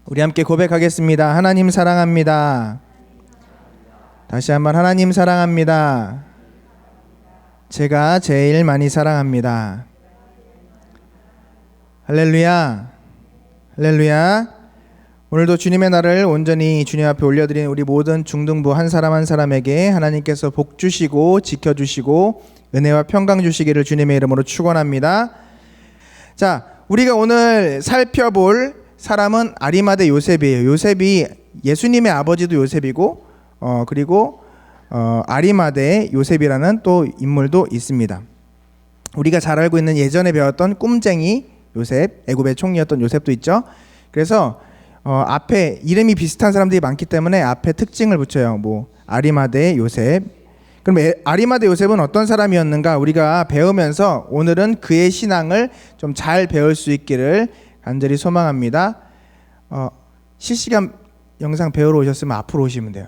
우리 함께 고백하겠습니다. 하나님 사랑합니다. 다시 한번 하나님 사랑합니다. 제가 제일 많이 사랑합니다. 할렐루야. 할렐루야. 오늘도 주님의 날을 온전히 주님 앞에 올려드린 우리 모든 중등부 한 사람 한 사람에게 하나님께서 복 주시고 지켜주시고 은혜와 평강 주시기를 주님의 이름으로 축원합니다. 자, 우리가 오늘 살펴볼 사람은 아리마대 요셉이에요. 요셉이 예수님의 아버지도 요셉이고 그리고 아리마대 요셉이라는 또 인물도 있습니다. 우리가 잘 알고 있는 예전에 배웠던 꿈쟁이 요셉, 애굽의 총리였던 요셉도 있죠. 그래서 앞에 이름이 비슷한 사람들이 많기 때문에 앞에 특징을 붙여요. 뭐 아리마대 요셉. 그럼 아리마대 요셉은 어떤 사람이었는가 우리가 배우면서 오늘은 그의 신앙을 좀 잘 배울 수 있기를 간절히 소망합니다. 실시간 영상 배우러 오셨으면 앞으로 오시면 돼요.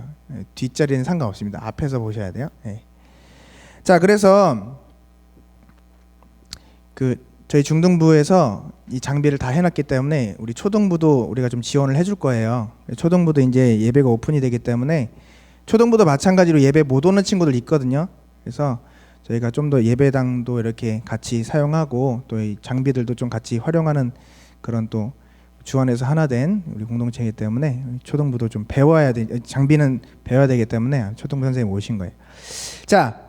뒷자리는 상관없습니다. 앞에서 보셔야 돼요. 네. 자, 그래서 저희 중등부에서 이 장비를 다 해놨기 때문에 우리 초등부도 우리가 좀 지원을 해줄 거예요. 초등부도 이제 예배가 오픈이 되기 때문에 초등부도 마찬가지로 예배 못 오는 친구들 있거든요. 그래서 저희가 좀 더 예배당도 이렇게 같이 사용하고 또 이 장비들도 좀 같이 활용하는 그런 또 주안에서 하나 된 우리 공동체이기 때문에 초등부도 좀 배워야 돼. 장비는 배워야 되기 때문에 초등부 선생님 오신 거예요. 자,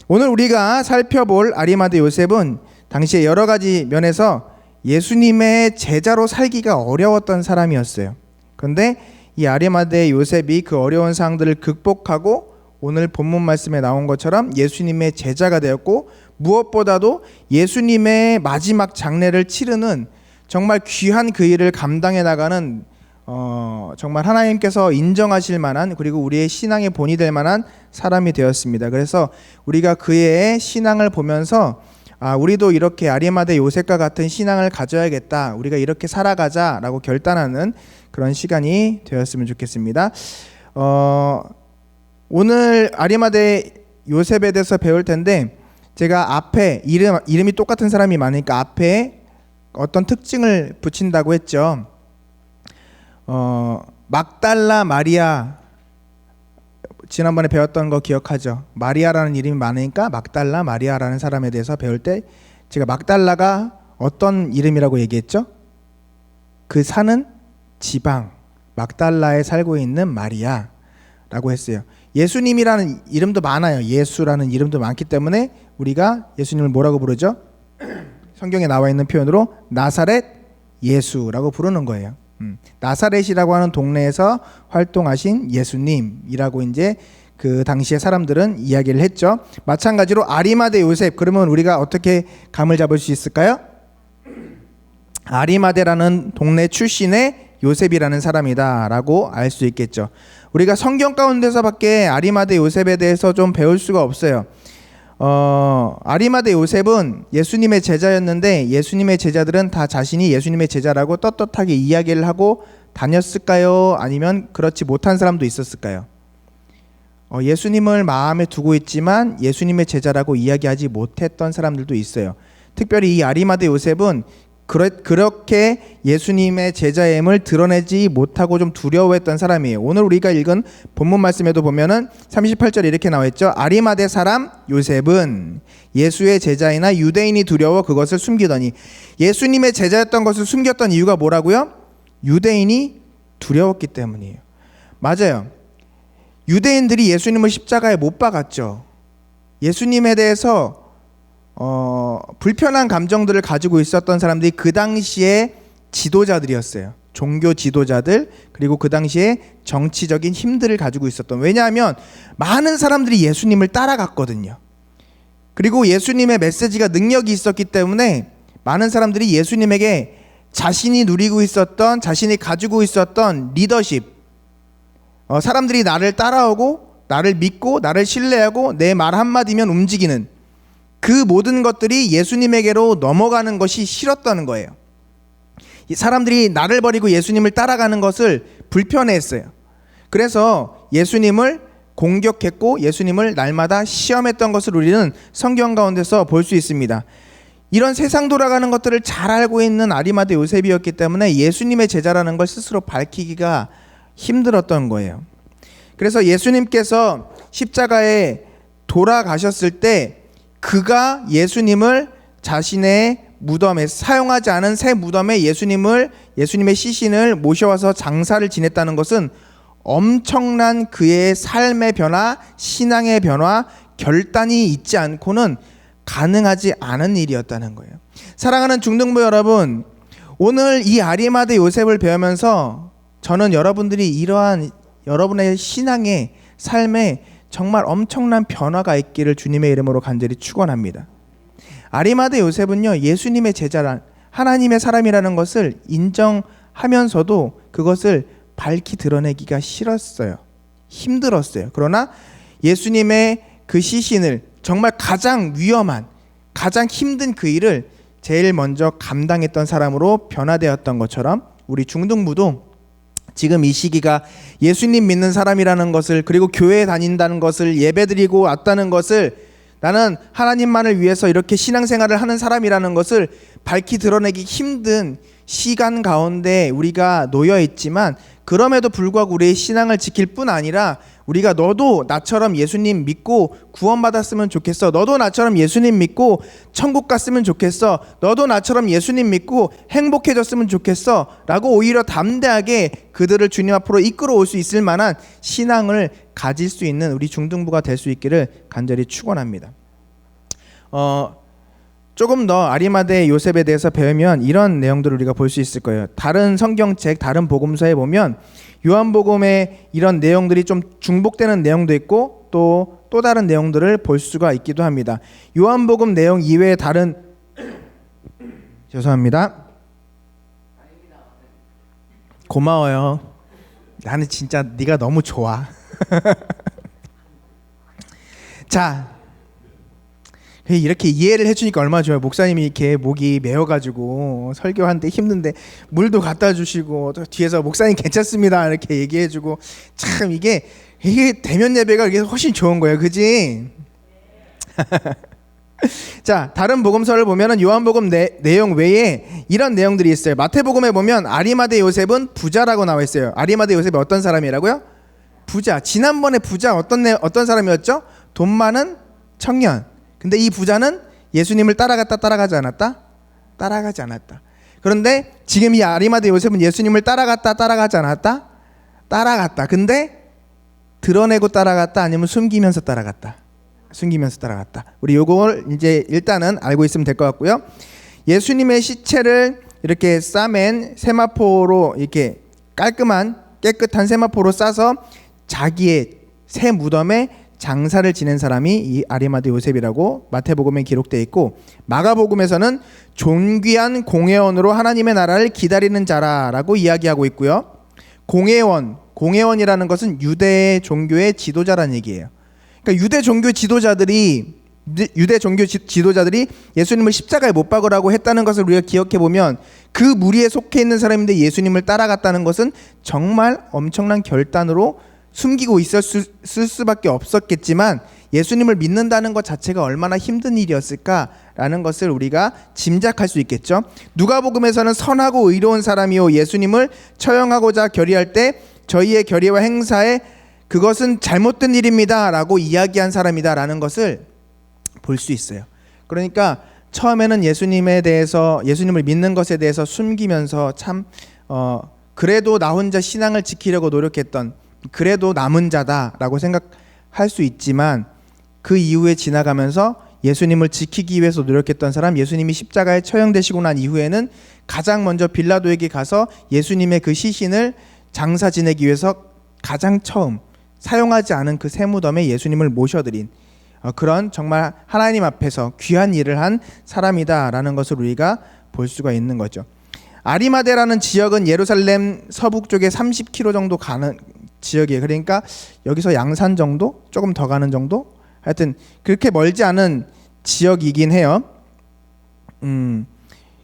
오늘 우리가 살펴볼 아리마대 요셉은 당시에 여러 가지 면에서 예수님의 제자로 살기가 어려웠던 사람이었어요. 그런데 이 아리마대 요셉이 그 어려운 상황들을 극복하고 오늘 본문 말씀에 나온 것처럼 예수님의 제자가 되었고, 무엇보다도 예수님의 마지막 장례를 치르는 정말 귀한 그 일을 감당해 나가는 정말 하나님께서 인정하실 만한, 그리고 우리의 신앙의 본이 될 만한 사람이 되었습니다. 그래서 우리가 그의 신앙을 보면서 우리도 이렇게 아리마대 요셉과 같은 신앙을 가져야겠다, 우리가 이렇게 살아가자라고 결단하는 그런 시간이 되었으면 좋겠습니다. 오늘 아리마대 요셉에 대해서 배울 텐데, 제가 앞에 이름이 똑같은 사람이 많으니까 앞에 어떤 특징을 붙인다고 했죠. 막달라 마리아, 지난번에 배웠던 거 기억하죠? 마리아라는 이름이 많으니까 막달라 마리아라는 사람에 대해서 배울 때 제가 막달라가 어떤 이름이라고 얘기했죠? 그 사는 지방 막달라에 살고 있는 마리아라고 했어요. 예수님이라는 이름도 많아요. 예수라는 이름도 많기 때문에 우리가 예수님을 뭐라고 부르죠? 성경에 나와 있는 표현으로 나사렛 예수라고 부르는 거예요. 나사렛이라고 하는 동네에서 활동하신 예수님이라고 이제 그 당시의 사람들은 이야기를 했죠. 마찬가지로 아리마대 요셉, 그러면 우리가 어떻게 감을 잡을 수 있을까요? 아리마대라는 동네 출신의 요셉이라는 사람이다라고 알 수 있겠죠. 우리가 성경 가운데서밖에 아리마대 요셉에 대해서 좀 배울 수가 없어요. 아리마대 요셉은 예수님의 제자였는데 예수님의 제자들은 다 자신이 예수님의 제자라고 떳떳하게 이야기를 하고 다녔을까요? 아니면 그렇지 못한 사람도 있었을까요? 예수님을 마음에 두고 있지만 예수님의 제자라고 이야기하지 못했던 사람들도 있어요. 특별히 이 아리마대 요셉은 그렇게 예수님의 제자임을 드러내지 못하고 좀 두려워했던 사람이에요. 오늘 우리가 읽은 본문 말씀에도 보면은 38절에 이렇게 나와 있죠. 아리마대 사람 요셉은 예수의 제자이나 유대인이 두려워 그것을 숨기더니, 예수님의 제자였던 것을 숨겼던 이유가 뭐라고요? 유대인이 두려웠기 때문이에요. 맞아요. 유대인들이 예수님을 십자가에 못 박았죠. 예수님에 대해서 불편한 감정들을 가지고 있었던 사람들이 그 당시에 지도자들이었어요. 종교 지도자들, 그리고 그 당시에 정치적인 힘들을 가지고 있었던, 왜냐하면 많은 사람들이 예수님을 따라갔거든요. 그리고 예수님의 메시지가 능력이 있었기 때문에 많은 사람들이 예수님에게 자신이 누리고 있었던, 자신이 가지고 있었던 리더십, 사람들이 나를 따라오고 나를 믿고 나를 신뢰하고 내 말 한마디면 움직이는 그 모든 것들이 예수님에게로 넘어가는 것이 싫었다는 거예요. 사람들이 나를 버리고 예수님을 따라가는 것을 불편해했어요. 그래서 예수님을 공격했고 예수님을 날마다 시험했던 것을 우리는 성경 가운데서 볼 수 있습니다. 이런 세상 돌아가는 것들을 잘 알고 있는 아리마대 요셉이었기 때문에 예수님의 제자라는 걸 스스로 밝히기가 힘들었던 거예요. 그래서 예수님께서 십자가에 돌아가셨을 때 그가 예수님을 자신의 무덤에, 사용하지 않은 새 무덤에 예수님의 시신을 모셔와서 장사를 지냈다는 것은 엄청난 그의 삶의 변화, 신앙의 변화, 결단이 있지 않고는 가능하지 않은 일이었다는 거예요. 사랑하는 중등부 여러분, 오늘 이 아리마대 요셉을 배우면서 저는 여러분들이 이러한 여러분의 신앙의 삶에 정말 엄청난 변화가 있기를 주님의 이름으로 간절히 축원합니다. 아리마대 요셉은요, 예수님의 제자란, 하나님의 사람이라는 것을 인정하면서도 그것을 밝히 드러내기가 싫었어요. 힘들었어요. 그러나 예수님의 그 시신을, 정말 가장 위험한, 가장 힘든 그 일을 제일 먼저 감당했던 사람으로 변화되었던 것처럼 우리 중등부도 지금 이 시기가 예수님 믿는 사람이라는 것을, 그리고 교회에 다닌다는 것을, 예배드리고 왔다는 것을, 나는 하나님만을 위해서 이렇게 신앙생활을 하는 사람이라는 것을 밝히 드러내기 힘든 시간 가운데 우리가 놓여 있지만, 그럼에도 불구하고 우리의 신앙을 지킬 뿐 아니라 우리가 너도 나처럼 예수님 믿고 구원받았으면 좋겠어, 너도 나처럼 예수님 믿고 천국 갔으면 좋겠어, 너도 나처럼 예수님 믿고 행복해졌으면 좋겠어 라고 오히려 담대하게 그들을 주님 앞으로 이끌어올 수 있을 만한 신앙을 가질 수 있는 우리 중등부가 될 수 있기를 간절히 축원합니다. 조금 더 아리마대 요셉에 대해서 배우면 이런 내용들을 우리가 볼 수 있을 거예요. 다른 성경책, 다른 복음서에 보면 요한복음에 이런 내용들이 좀 중복되는 내용도 있고 또 다른 내용들을 볼 수가 있기도 합니다. 요한복음 내용 이외에 다른 죄송합니다. 고마워요. 나는 진짜 네가 너무 좋아. 자, 이렇게 이해를 해주니까 얼마나 좋아요. 목사님이 이렇게 목이 메어가지고 설교하는데 힘든데 물도 갖다 주시고 또 뒤에서 목사님 괜찮습니다 이렇게 얘기해주고, 참 이게 대면 예배가 이게 훨씬 좋은 거예요, 그지? 자, 다른 복음서를 보면은 요한복음 내용 외에 이런 내용들이 있어요. 마태복음에 보면 아리마대 요셉은 부자라고 나와 있어요. 아리마대 요셉이 어떤 사람이라고요? 부자. 지난번에 부자 어떤 사람이었죠? 돈 많은 청년. 근데 이 부자는 예수님을 따라가지 않았다? 따라가지 않았다. 그런데 지금 이 아리마대 요셉은 예수님을 따라가지 않았다? 따라갔다. 근데 드러내고 따라갔다, 아니면 숨기면서 따라갔다? 숨기면서 따라갔다. 우리 요걸 이제 일단은 알고 있으면 될 것 같고요. 예수님의 시체를 이렇게 싸맨 세마포로, 이렇게 깔끔한 깨끗한 세마포로 싸서 자기의 새 무덤에 장사를 지낸 사람이 이 아리마대 요셉이라고 마태복음에 기록되어 있고, 마가복음에서는 존귀한 공회원으로 하나님의 나라를 기다리는 자라라고 이야기하고 있고요. 공회원이라는 것은 유대 종교의 지도자라는 얘기예요. 그러니까 유대 종교 지도자들이 예수님을 십자가에 못 박으라고 했다는 것을 우리가 기억해 보면, 그 무리에 속해 있는 사람인데 예수님을 따라갔다는 것은 정말 엄청난 결단으로 숨기고 있었을 수밖에 없었겠지만, 예수님을 믿는다는 것 자체가 얼마나 힘든 일이었을까라는 것을 우리가 짐작할 수 있겠죠. 누가복음에서는 선하고 의로운 사람이요 예수님을 처형하고자 결의할 때 저희의 결의와 행사에 그것은 잘못된 일입니다 라고 이야기한 사람이다라는 것을 볼 수 있어요. 그러니까 처음에는 예수님을 믿는 것에 대해서 숨기면서 참 그래도 나 혼자 신앙을 지키려고 노력했던, 그래도 남은 자다라고 생각할 수 있지만, 그 이후에 지나가면서 예수님을 지키기 위해서 노력했던 사람, 예수님이 십자가에 처형되시고 난 이후에는 가장 먼저 빌라도에게 가서 예수님의 그 시신을 장사 지내기 위해서 가장 처음 사용하지 않은 그 새 무덤에 예수님을 모셔드린 그런 정말 하나님 앞에서 귀한 일을 한 사람이다라는 것을 우리가 볼 수가 있는 거죠. 아리마대라는 지역은 예루살렘 서북 쪽에 30km 정도 가는 지역이에요. 그러니까 여기서 양산 정도? 조금 더 가는 정도? 하여튼 그렇게 멀지 않은 지역이긴 해요.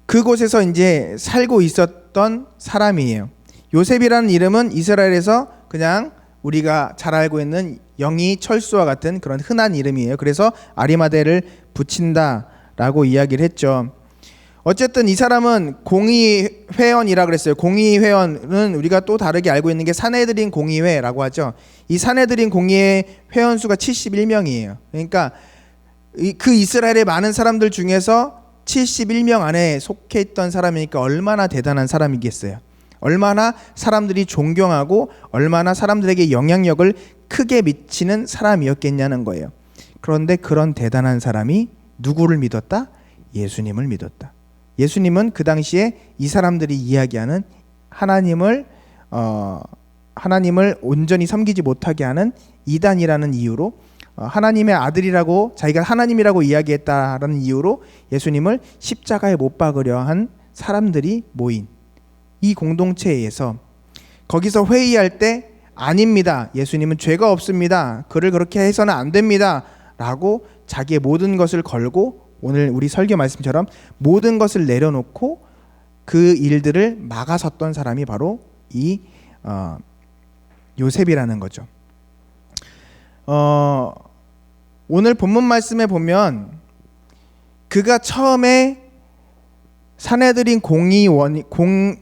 그곳에서 이제 살고 있었던 사람이에요. 요셉이라는 이름은 이스라엘에서 그냥 우리가 잘 알고 있는 영희 철수와 같은 그런 흔한 이름이에요. 그래서 아리마대를 붙인다라고 라고 이야기를 했죠. 어쨌든 이 사람은 공의회원이라 그랬어요. 공의회원은 우리가 또 다르게 알고 있는 게 사내들인 공의회라고 하죠. 이 사내들인 공의회 회원 수가 71명이에요. 그러니까 그 이스라엘의 많은 사람들 중에서 71명 안에 속해 있던 사람이니까 얼마나 대단한 사람이겠어요. 얼마나 사람들이 존경하고 얼마나 사람들에게 영향력을 크게 미치는 사람이었겠냐는 거예요. 그런데 그런 대단한 사람이 누구를 믿었다? 예수님을 믿었다. 예수님은 그 당시에 이 사람들이 이야기하는 하나님을 온전히 섬기지 못하게 하는 이단이라는 이유로, 하나님의 아들이라고 자기가 하나님이라고 이야기했다라는 이유로 예수님을 십자가에 못 박으려 한 사람들이 모인 이 공동체에서, 거기서 회의할 때 아닙니다, 예수님은 죄가 없습니다, 그를 그렇게 해서는 안 됩니다 라고 자기의 모든 것을 걸고, 오늘 우리 설교 말씀처럼 모든 것을 내려놓고 그 일들을 막아섰던 사람이 바로 이 요셉이라는 거죠. 오늘 본문 말씀에 보면 그가 처음에 사내들인 공의원이었기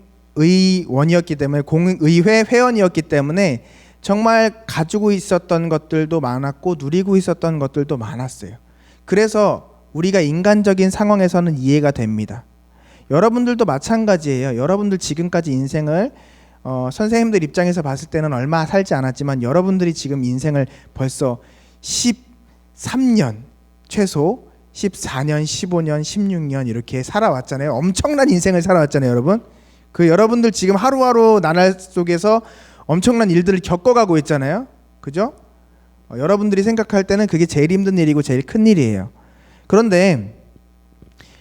때문에, 공의회 회원이었기 때문에 정말 가지고 있었던 것들도 많았고 누리고 있었던 것들도 많았어요. 그래서 우리가 인간적인 상황에서는 이해가 됩니다. 여러분들도 마찬가지예요. 여러분들 지금까지 인생을 선생님들 입장에서 봤을 때는 얼마 살지 않았지만 여러분들이 지금 인생을 벌써 13년, 최소 14년, 15년, 16년 이렇게 살아왔잖아요. 엄청난 인생을 살아왔잖아요, 여러분. 그 여러분들 지금 하루하루 나날 속에서 엄청난 일들을 겪어가고 있잖아요. 그죠? 여러분들이 생각할 때는 그게 제일 힘든 일이고 제일 큰 일이에요. 그런데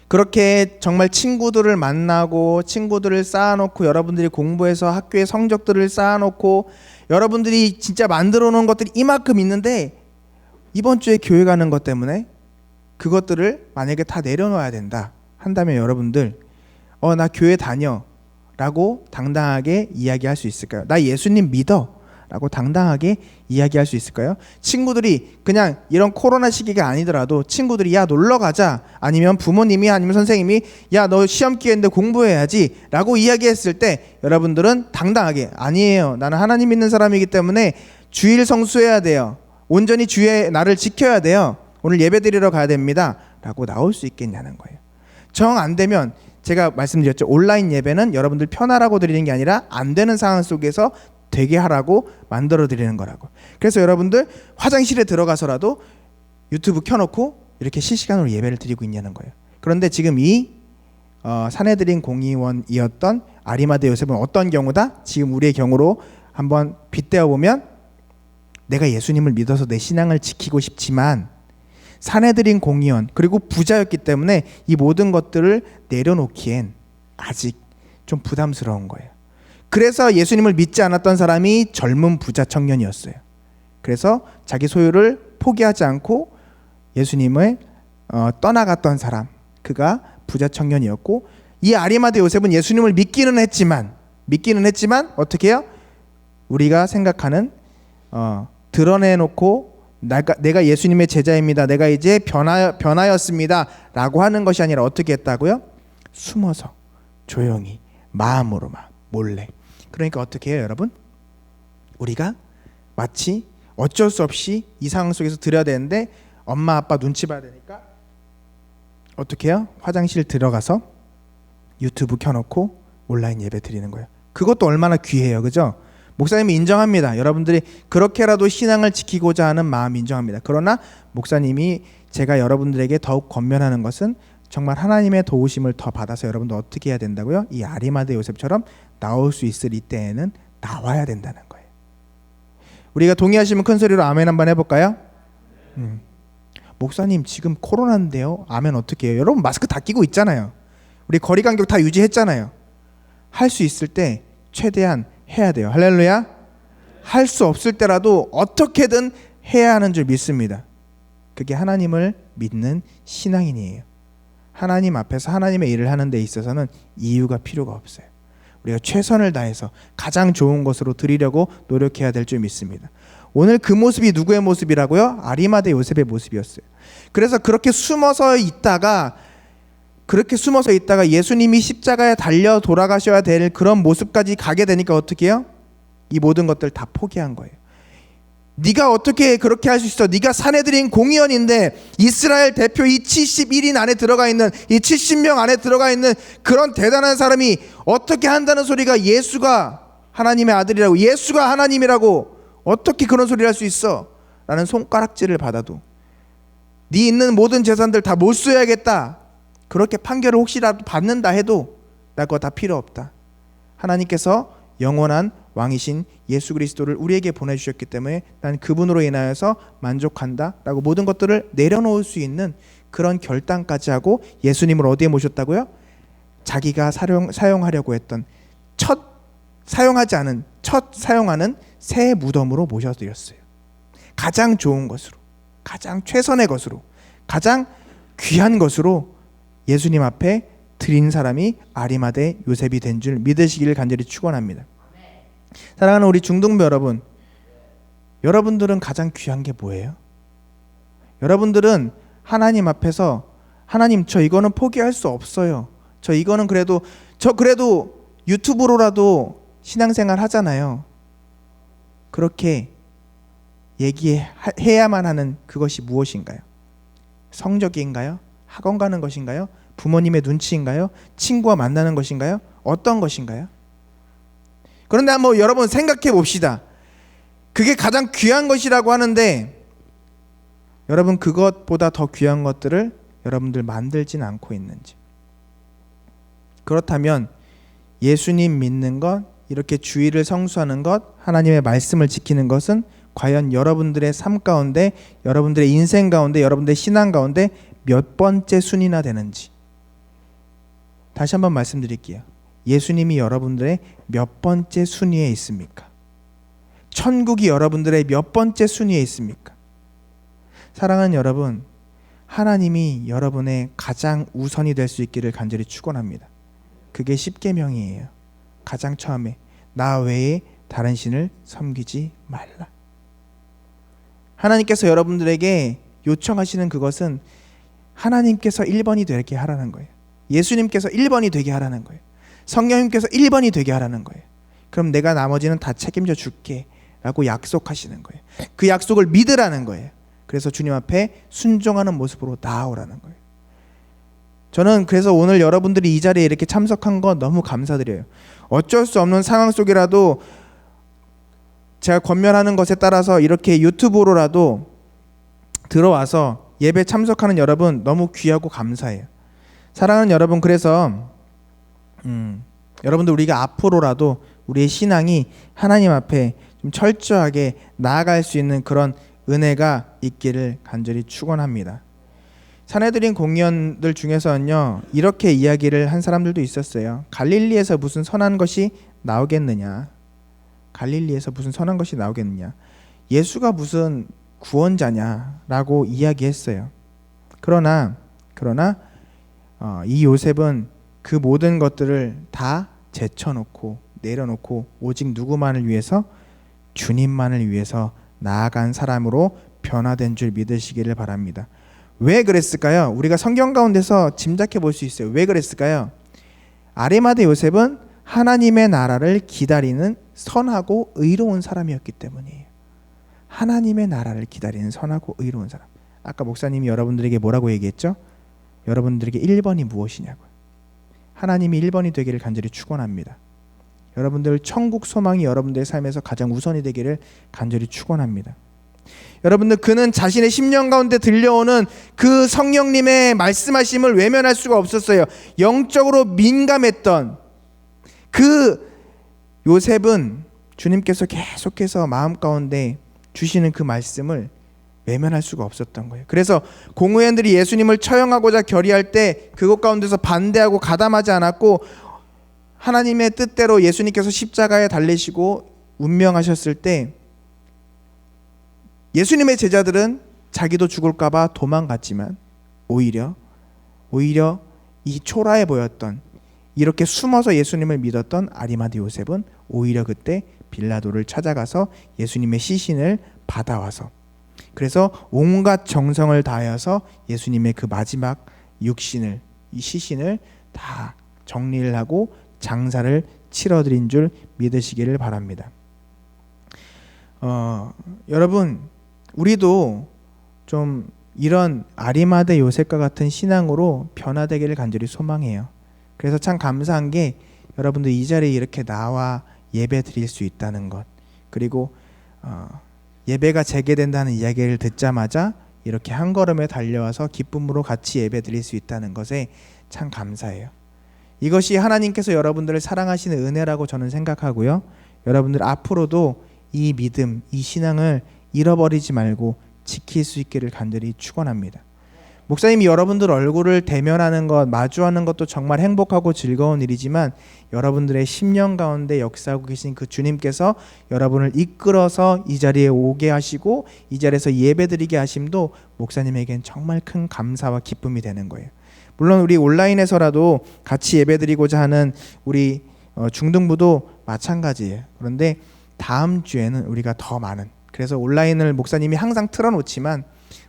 그렇게 정말 친구들을 만나고 친구들을 쌓아놓고 여러분들이 공부해서 학교의 성적들을 쌓아놓고 여러분들이 진짜 만들어 놓은 것들이 이만큼 있는데 이번 주에 교회 가는 것 때문에 그것들을 만약에 다 내려놓아야 된다 한다면 여러분들 나 교회 다녀 라고 당당하게 이야기할 수 있을까요? 나 예수님 믿어 라고 당당하게 이야기할 수 있을까요? 친구들이 그냥 이런 코로나 시기가 아니더라도 친구들이 야 놀러 가자, 아니면 부모님이 아니면 선생님이 야 너 시험 기회인데 공부해야지 라고 이야기했을 때 여러분들은 당당하게 아니에요, 나는 하나님 믿는 사람이기 때문에 주일 성수해야 돼요, 온전히 주의 날을 지켜야 돼요, 오늘 예배 드리러 가야 됩니다 라고 나올 수 있겠냐는 거예요. 정 안 되면 제가 말씀드렸죠, 온라인 예배는 여러분들 편하라고 드리는 게 아니라 안 되는 상황 속에서 되게 하라고 만들어 드리는 거라고. 그래서 여러분들 화장실에 들어가서라도 유튜브 켜놓고 이렇게 실시간으로 예배를 드리고 있냐는 거예요. 그런데 지금 이 사내들인 공의원이었던 아리마대 요셉은 어떤 경우다? 지금 우리의 경우로 한번 빗대어 보면, 내가 예수님을 믿어서 내 신앙을 지키고 싶지만 사내들인 공의원 그리고 부자였기 때문에 이 모든 것들을 내려놓기엔 아직 좀 부담스러운 거예요. 그래서 예수님을 믿지 않았던 사람이 젊은 부자 청년이었어요. 그래서 자기 소유를 포기하지 않고 예수님을 떠나갔던 사람, 그가 부자 청년이었고, 이 아리마대 요셉은 예수님을 믿기는 했지만 어떻게 해요? 우리가 생각하는 드러내놓고 내가 예수님의 제자입니다, 내가 이제 변하였습니다 라고 하는 것이 아니라 어떻게 했다고요? 숨어서 조용히 마음으로만 몰래. 그러니까 어떻게 해요, 여러분? 우리가 마치 어쩔 수 없이 이 상황 속에서 드려야 되는데 엄마 아빠 눈치 봐야 되니까 어떻게 해요? 화장실 들어가서 유튜브 켜놓고 온라인 예배 드리는 거예요. 그것도 얼마나 귀해요, 그죠? 목사님이 인정합니다. 여러분들이 그렇게라도 신앙을 지키고자 하는 마음 인정합니다. 그러나 목사님이 제가 여러분들에게 더욱 권면하는 것은 정말 하나님의 도우심을 더 받아서 여러분들 어떻게 해야 된다고요? 이 아리마대 요셉처럼 나올 수 있을 이때에는 나와야 된다는 거예요. 우리가 동의하시면 큰 소리로 아멘 한번 해볼까요? 목사님 지금 코로나인데요, 아멘 어떻게 해요? 여러분 마스크 다 끼고 있잖아요. 우리 거리 간격 다 유지했잖아요. 할 수 있을 때 최대한 해야 돼요. 할렐루야. 할 수 없을 때라도 어떻게든 해야 하는 줄 믿습니다. 그게 하나님을 믿는 신앙인이에요. 하나님 앞에서 하나님의 일을 하는 데 있어서는 이유가 필요가 없어요. 우리가 최선을 다해서 가장 좋은 것으로 드리려고 노력해야 될 줄 믿습니다. 오늘 그 모습이 누구의 모습이라고요? 아리마대 요셉의 모습이었어요. 그래서 그렇게 숨어서 있다가 그렇게 숨어서 있다가 예수님이 십자가에 달려 돌아가셔야 될 그런 모습까지 가게 되니까 어떻게 해요? 이 모든 것들 다 포기한 거예요. 네가 어떻게 그렇게 할 수 있어? 네가 사내들인 공의원인데 이스라엘 대표 이 71인 안에 들어가 있는, 이 70명 안에 들어가 있는 그런 대단한 사람이 어떻게 한다는 소리가 예수가 하나님의 아들이라고, 예수가 하나님이라고 어떻게 그런 소리를 할 수 있어? 라는 손가락질을 받아도 네 있는 모든 재산들 다 못 써야겠다, 그렇게 판결을 혹시라도 받는다 해도 나 그거 다 필요 없다. 하나님께서 영원한 왕이신 예수 그리스도를 우리에게 보내주셨기 때문에 난 그분으로 인하여서 만족한다 라고 모든 것들을 내려놓을 수 있는 그런 결단까지 하고 예수님을 어디에 모셨다고요? 자기가 사용하려고 했던 첫 사용하는 새 무덤으로 모셔드렸어요. 가장 좋은 것으로, 가장 최선의 것으로, 가장 귀한 것으로 예수님 앞에 드린 사람이 아리마대 요셉이 된 줄 믿으시기를 간절히 축원합니다. 사랑하는 우리 중등부 여러분, 여러분들은 가장 귀한 게 뭐예요? 여러분들은 하나님 앞에서 하나님, 저 이거는 포기할 수 없어요. 저 이거는 그래도 유튜브로라도 신앙생활 하잖아요. 그렇게 얘기해야만 하는 그것이 무엇인가요? 성적인가요? 학원 가는 것인가요? 부모님의 눈치인가요? 친구와 만나는 것인가요? 어떤 것인가요? 그런데 한번 여러분 생각해 봅시다. 그게 가장 귀한 것이라고 하는데 여러분 그것보다 더 귀한 것들을 여러분들 만들진 않고 있는지. 그렇다면 예수님 믿는 것, 이렇게 주의를 성수하는 것, 하나님의 말씀을 지키는 것은 과연 여러분들의 삶 가운데, 여러분들의 인생 가운데, 여러분들의 신앙 가운데 몇 번째 순위나 되는지. 다시 한번 말씀드릴게요. 예수님이 여러분들의 몇 번째 순위에 있습니까? 천국이 여러분들의 몇 번째 순위에 있습니까? 사랑하는 여러분, 하나님이 여러분의 가장 우선이 될 수 있기를 간절히 축원합니다. 그게 십계명이에요. 가장 처음에 나 외에 다른 신을 섬기지 말라. 하나님께서 여러분들에게 요청하시는 그것은 하나님께서 1번이 되게 하라는 거예요. 예수님께서 1번이 되게 하라는 거예요. 성령님께서 1번이 되게 하라는 거예요. 그럼 내가 나머지는 다 책임져 줄게 라고 약속하시는 거예요. 그 약속을 믿으라는 거예요. 그래서 주님 앞에 순종하는 모습으로 나아오라는 거예요. 저는 그래서 오늘 여러분들이 이 자리에 이렇게 참석한 거 너무 감사드려요. 어쩔 수 없는 상황 속이라도 제가 권면하는 것에 따라서 이렇게 유튜브로라도 들어와서 예배 참석하는 여러분 너무 귀하고 감사해요. 사랑하는 여러분, 그래서 여러분들 우리가 앞으로라도 우리의 신앙이 하나님 앞에 좀 철저하게 나아갈 수 있는 그런 은혜가 있기를 간절히 축원합니다. 사내들인 공의원들 중에서는요, 이렇게 이야기를 한 사람들도 있었어요. 갈릴리에서 무슨 선한 것이 나오겠느냐? 갈릴리에서 무슨 선한 것이 나오겠느냐? 예수가 무슨 구원자냐라고 이야기했어요. 그러나 이 요셉은 그 모든 것들을 다 제쳐놓고 내려놓고 오직 누구만을 위해서? 주님만을 위해서 나아간 사람으로 변화된 줄 믿으시기를 바랍니다. 왜 그랬을까요? 우리가 성경 가운데서 짐작해 볼 수 있어요. 왜 그랬을까요? 아리마대 요셉은 하나님의 나라를 기다리는 선하고 의로운 사람이었기 때문이에요. 하나님의 나라를 기다리는 선하고 의로운 사람. 아까 목사님이 여러분들에게 뭐라고 얘기했죠? 여러분들에게 1번이 무엇이냐고요. 하나님이 1번이 되기를 간절히 축원합니다. 여러분들 천국 소망이 여러분들의 삶에서 가장 우선이 되기를 간절히 축원합니다. 여러분들, 그는 자신의 심령 가운데 들려오는 그 성령님의 말씀하심을 외면할 수가 없었어요. 영적으로 민감했던 그 요셉은 주님께서 계속해서 마음 가운데 주시는 그 말씀을 외면할 수가 없었던 거예요. 그래서 공의원들이 예수님을 처형하고자 결의할 때 그것 가운데서 반대하고 가담하지 않았고, 하나님의 뜻대로 예수님께서 십자가에 달리시고 운명하셨을 때 예수님의 제자들은 자기도 죽을까 봐 도망갔지만 오히려 이 초라해 보였던, 이렇게 숨어서 예수님을 믿었던 아리마대 요셉은 오히려 그때 빌라도를 찾아가서 예수님의 시신을 받아와서, 그래서 온갖 정성을 다하여서 예수님의 그 마지막 육신을 이 시신을 다 정리를 하고 장사를 치러드린 줄 믿으시기를 바랍니다. 여러분, 우리도 좀 이런 아리마대 요셉과 같은 신앙으로 변화되기를 간절히 소망해요. 그래서 참 감사한 게 여러분들 이 자리에 이렇게 나와 예배 드릴 수 있다는 것, 그리고 예배가 재개된다는 이야기를 듣자마자 이렇게 한 걸음에 달려와서 기쁨으로 같이 예배 드릴 수 있다는 것에 참 감사해요. 이것이 하나님께서 여러분들을 사랑하시는 은혜라고 저는 생각하고요. 여러분들 앞으로도 이 믿음, 이 신앙을 잃어버리지 말고 지킬 수 있기를 간절히 축원합니다. 목사님이 여러분들 얼굴을 대면하는 것, 마주하는 것도 정말 행복하고 즐거운 일이지만 여러분들의 심령 가운데 역사하고 계신 그 주님께서 여러분을 이끌어서 이 자리에 오게 하시고 이 자리에서 예배드리게 하심도 목사님에겐 정말 큰 감사와 기쁨이 되는 거예요. 물론 우리 온라인에서라도 같이 예배드리고자 하는 우리 중등부도 마찬가지예요. 그런데 다음 주에는 우리가 더 많은, 그래서 온라인을 목사님이 항상 틀어놓지만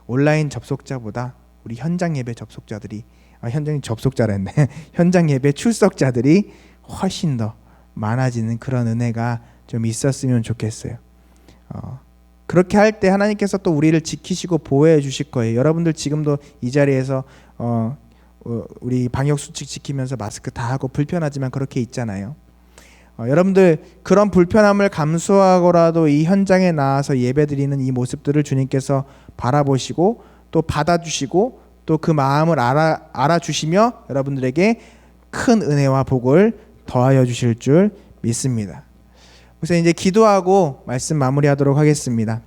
온라인 접속자보다 우리 현장 예배 접속자들이 현장 접속자라 했네 현장 예배 출석자들이 훨씬 더 많아지는 그런 은혜가 좀 있었으면 좋겠어요. 그렇게 할 때 하나님께서 또 우리를 지키시고 보호해 주실 거예요. 여러분들 지금도 이 자리에서 우리 방역 수칙 지키면서 마스크 다 하고 불편하지만 그렇게 있잖아요. 여러분들 그런 불편함을 감수하고라도 이 현장에 나와서 예배드리는 이 모습들을 주님께서 바라보시고 또 받아주시고 또 그 마음을 알아주시며 여러분들에게 큰 은혜와 복을 더하여 주실 줄 믿습니다. 그래서 이제 기도하고 말씀 마무리하도록 하겠습니다.